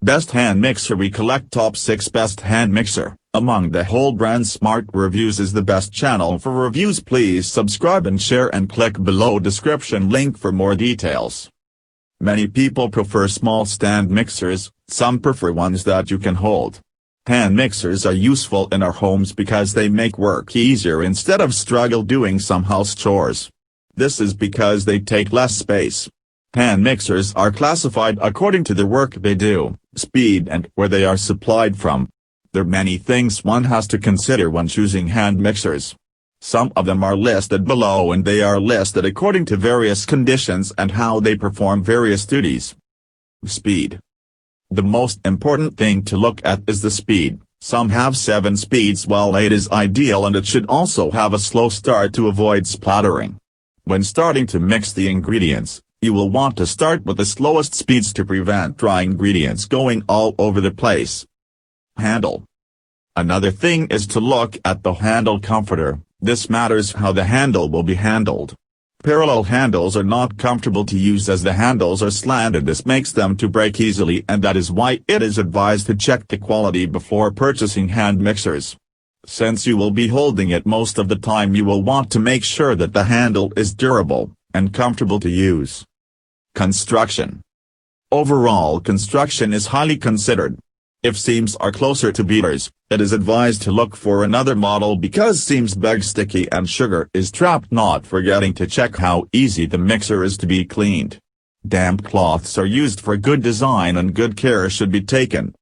Best hand mixer. We collect top 6 best hand mixer. Among the whole brand, Smart Reviews is the best channel for reviews. Please subscribe and share and click below description link for more details. Many people prefer small stand mixers, some prefer ones that you can hold. Hand mixers are useful in our homes because they make work easier instead of struggle doing some house chores. This is because they take less space. Hand mixers are classified according to the work they do, speed and where they are supplied from. There are many things one has to consider when choosing hand mixers. Some of them are listed below and they are listed according to various conditions and how they perform various duties. Speed. The most important thing to look at is the speed. Some have 7 speeds while 8 is ideal, and it should also have a slow start to avoid splattering. When starting to mix the ingredients, you will want to start with the slowest speeds to prevent dry ingredients going all over the place. Handle. Another thing is to look at the handle comforter. This matters how the handle will be handled. Parallel handles are not comfortable to use as the handles are slanted. This makes them to break easily, and that is why it is advised to check the quality before purchasing hand mixers. Since you will be holding it most of the time, you will want to make sure that the handle is durable and comfortable to use. Construction. Overall construction is highly considered. If seams are closer to beaters, it is advised to look for another model because seams beg sticky and sugar is trapped. Not forgetting to check how easy the mixer is to be cleaned. Damp cloths are used for good design and good care should be taken.